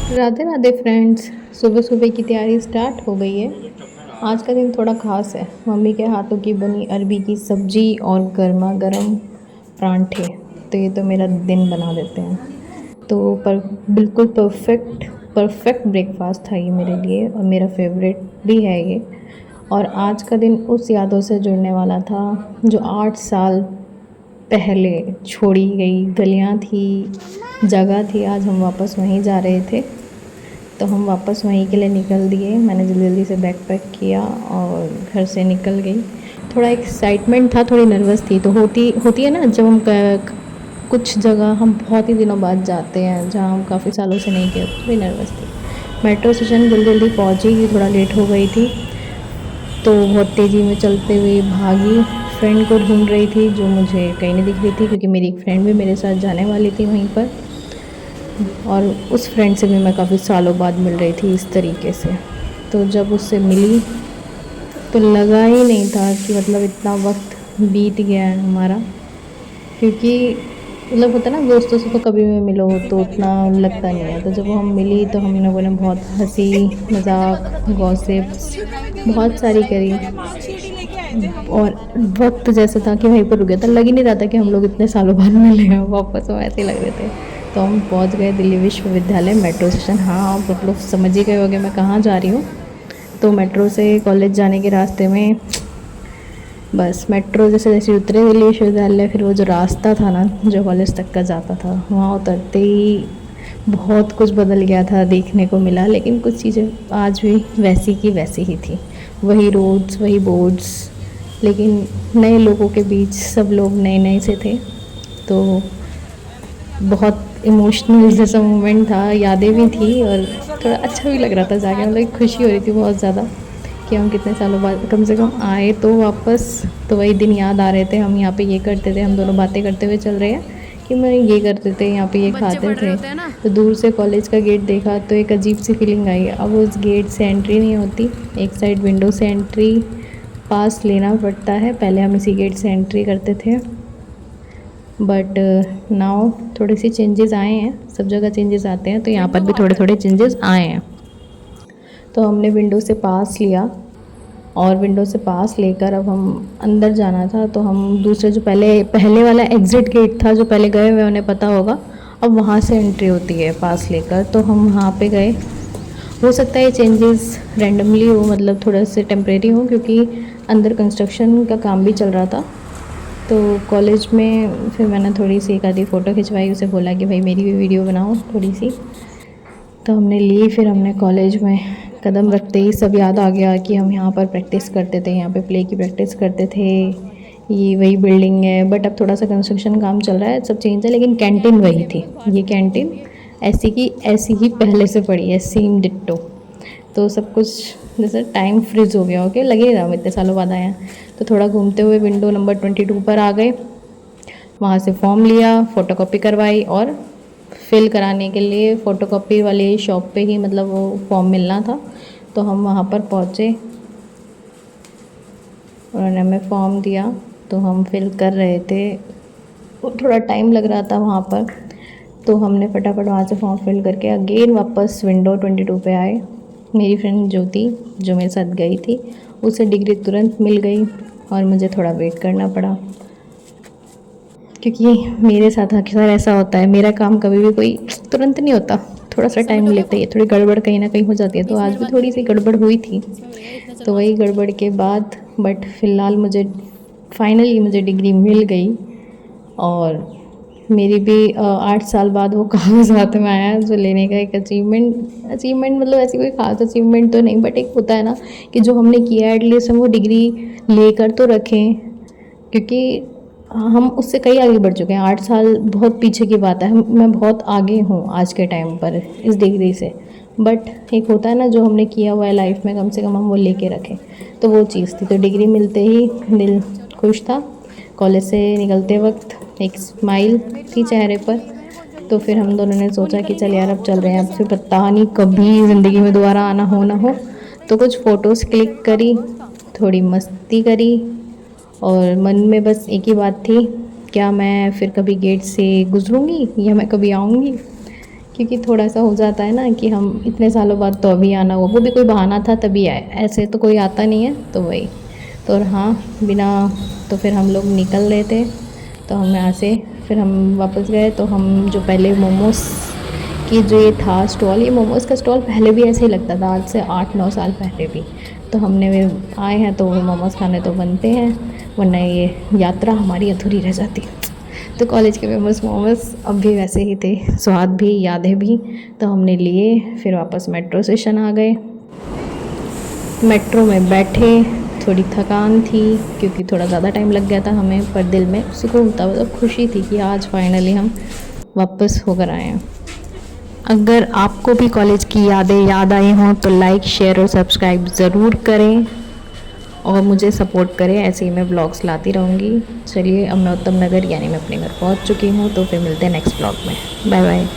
Radhe Radhe friends. सुबह सुबह की तैयारी स्टार्ट हो गई है। आज का दिन थोड़ा ख़ास है। मम्मी के हाथों की बनी अरबी की सब्ज़ी और गर्मा गर्म परांठे, तो ये तो मेरा दिन बना देते हैं। तो पर बिल्कुल परफेक्ट परफेक्ट ब्रेकफास्ट था ये मेरे लिए, और मेरा फेवरेट भी है ये। और आज का दिन उस यादों से जुड़ने वाला था जो 8 साल पहले छोड़ी गई गलियां थी, जगह थी। आज हम वापस वहीं जा रहे थे, तो हम वापस वहीं के लिए निकल दिए। मैंने जल्दी जल्दी से बैग पैक किया और घर से निकल गई। थोड़ा एक्साइटमेंट था, थोड़ी नर्वस थी। तो होती होती है ना, जब हम कुछ जगह हम बहुत ही दिनों बाद जाते हैं जहाँ हम काफ़ी सालों से नहीं गए, थोड़ी नर्वस थी। मेट्रो स्टेशन जल्दी जल्दी पहुँची, थोड़ा लेट हो गई थी, तो बहुत तेज़ी में चलते हुए भागी। फ्रेंड को ढूंढ रही थी जो मुझे कहीं नहीं दिख रही थी, क्योंकि मेरी एक फ्रेंड भी मेरे साथ जाने वाली थी वहीं पर, और उस फ्रेंड से भी मैं काफ़ी सालों बाद मिल रही थी इस तरीके से। तो जब उससे मिली तो लगा ही नहीं था कि मतलब इतना वक्त बीत गया है हमारा। क्योंकि मतलब होता है ना, दोस्तों से तो कभी भी मिलो तो उतना लगता नहीं है। तो जब वो हम मिली तो हम लोगों ने बहुत हंसी मजाक गॉसिप्स बहुत सारी करी, और वक्त जैसा था कि वहीं पर रुक गया था। लग ही नहीं रहा था कि हम लोग इतने सालों बाद मिले हैं वापस, हम ऐसे ही लग रहे थे। तो हम पहुंच गए दिल्ली विश्वविद्यालय मेट्रो स्टेशन। हाँ, आप लोग समझ ही गए होंगे मैं कहाँ जा रही हूँ। तो मेट्रो से कॉलेज जाने के रास्ते में, बस मेट्रो जैसे जैसे उतरे दिल्ली विश्वविद्यालय, फिर वो जो रास्ता था ना जो कॉलेज तक का जाता था, वहाँ उतरते ही बहुत कुछ बदल गया था, देखने को मिला। लेकिन कुछ चीज़ें आज भी वैसी की वैसी ही थी। वही रोड्स, वही बोर्ड्स, लेकिन नए लोगों के बीच सब लोग नए नए से थे। तो बहुत इमोशनल जैसा मोमेंट था, यादें भी थी और थोड़ा अच्छा भी लग रहा था जाके। मतलब खुशी हो रही थी बहुत ज़्यादा कि हम कितने सालों बाद कम से कम आए तो वापस। तो वही दिन याद आ रहे थे, हम यहाँ पे ये करते थे, हम दोनों बातें करते हुए चल रहे हैं कि मैं ये करते थे, यहाँ पे ये खाते थे। तो दूर से कॉलेज का गेट देखा तो एक अजीब सी फीलिंग आई। अब उस गेट से एंट्री नहीं होती, एक साइड विंडो से एंट्री पास लेना पड़ता है। पहले हम इसी गेट से एंट्री करते थे, बट नाउ थोड़े से चेंजेस आए हैं। सब जगह चेंजेस आते हैं, तो यहाँ पर भी थोड़े थोड़े चेंजेस आए हैं। तो हमने विंडो से पास लिया, और विंडो से पास लेकर अब हम अंदर जाना था। तो हम दूसरे जो पहले पहले वाला एग्ज़िट गेट था, जो पहले गए हुए उन्हें पता होगा, अब वहाँ से एंट्री होती है पास लेकर। तो हम वहाँ पे गए। हो सकता है ये चेंजेस रैंडमली हो, मतलब थोड़ा से टेम्परेरी हो, क्योंकि अंदर कंस्ट्रक्शन का काम भी चल रहा था। तो कॉलेज में फिर मैंने थोड़ी सी एक आधी फ़ोटो खिंचवाई, उसे बोला कि भाई मेरी भी वीडियो बनाओ थोड़ी सी। तो हमने ली, फिर हमने कॉलेज में कदम रखते ही सब याद आ गया कि हम यहाँ पर प्रैक्टिस करते थे, यहाँ पे प्ले की प्रैक्टिस करते थे। ये वही बिल्डिंग है, बट अब थोड़ा सा कंस्ट्रक्शन काम चल रहा है, सब चेंज है, लेकिन कैंटीन वही थी। ये कैंटीन ऐसी की ऐसी ही पहले से पड़ी है, सेम डिट्टो। तो सब कुछ जैसे टाइम फ्रीज हो गया, ओके लगे रहा हम इतने सालों बाद आए हैं। तो थोड़ा घूमते हुए विंडो नंबर 22 पर आ गए। वहाँ से फॉर्म लिया, फ़ोटोकॉपी करवाई, और फिल कराने के लिए फ़ोटोकॉपी वाले शॉप पे ही मतलब वो फॉर्म मिलना था। तो हम वहाँ पर पहुँचे, उन्होंने हमें फॉर्म दिया, तो हम फिल कर रहे थे। थोड़ा टाइम लग रहा था वहाँ पर, तो हमने फटाफट वहाँ से फॉर्म फिल करके अगेन वापस विंडो 22 पे आए। मेरी फ्रेंड ज्योति जो मेरे साथ गई थी, उसे डिग्री तुरंत मिल गई, और मुझे थोड़ा वेट करना पड़ा, क्योंकि मेरे साथ अक्सर ऐसा होता है। मेरा काम कभी भी कोई तुरंत नहीं होता, थोड़ा सा टाइम लेता है, थोड़ी गड़बड़ कहीं ना कहीं हो जाती है। तो आज भी थोड़ी सी गड़बड़ हुई थी। तो वही गड़बड़ के बाद, बट फ़िलहाल मुझे फाइनली मुझे डिग्री मिल गई। और मेरी भी 8 साल बाद वो कागज़ हाथ में आया, जो लेने का एक अचीवमेंट अचीवमेंट मतलब ऐसी कोई ख़ास अचीवमेंट तो नहीं, बट एक होता है ना कि जो हमने किया एटलीस्ट हम वो डिग्री लेकर तो रखें, क्योंकि हम उससे कई आगे बढ़ चुके हैं। 8 साल बहुत पीछे की बात है, मैं बहुत आगे हूँ आज के टाइम पर इस डिग्री से। बट एक होता है ना, जो हमने किया हुआ है लाइफ में, कम से कम हम वो लेके रखें, तो वो चीज़ थी। तो डिग्री मिलते ही दिल खुश था। कॉलेज से निकलते वक्त एक स्माइल थी चेहरे पर। तो फिर हम दोनों ने सोचा कि चल यार अब चल रहे हैं, अब फिर पता नहीं कभी ज़िंदगी में दोबारा आना हो ना हो। तो कुछ फ़ोटोज़ क्लिक करी, थोड़ी मस्ती करी, और मन में बस एक ही बात थी, क्या मैं फिर कभी गेट से गुजरूँगी या मैं कभी आऊँगी, क्योंकि थोड़ा सा हो जाता है ना कि हम इतने सालों बाद तो अभी आना हुआ, वो भी कोई बहाना था तभी आए, ऐसे तो कोई आता नहीं है, तो वही। तो और हाँ, बिना तो फिर हम लोग निकल रहे थे, तो हम यहाँ से फिर हम वापस गए। तो हम जो पहले मोमोज़ की जो ये था स्टॉल, ये मोमोज़ का स्टॉल पहले भी ऐसे ही लगता था, आज से 8-9 साल पहले भी। तो हमने वे आए हैं तो मोमोज़ खाने तो बनते हैं, वरना ये यात्रा हमारी अधूरी रह जाती। तो कॉलेज के फेमस मोमोज़ अब भी वैसे ही थे, स्वाद भी यादें भी। तो हमने लिए, फिर वापस मेट्रो स्टेशन आ गए। मेट्रो में बैठे, थोड़ी थकान थी क्योंकि थोड़ा ज़्यादा टाइम लग गया था हमें, पर दिल में सुकून था, मतलब खुशी थी कि आज फाइनली हम वापस होकर आए हैं। अगर आपको भी कॉलेज की यादें याद आई हों तो लाइक, शेयर और सब्सक्राइब ज़रूर करें और मुझे सपोर्ट करें, ऐसे ही मैं व्लॉग्स लाती रहूँगी। चलिए, अब मैं उत्तम नगर यानी मैं अपने घर पहुँच चुकी हूँ, तो फिर मिलते हैं नेक्स्ट व्लॉग में। Bye bye.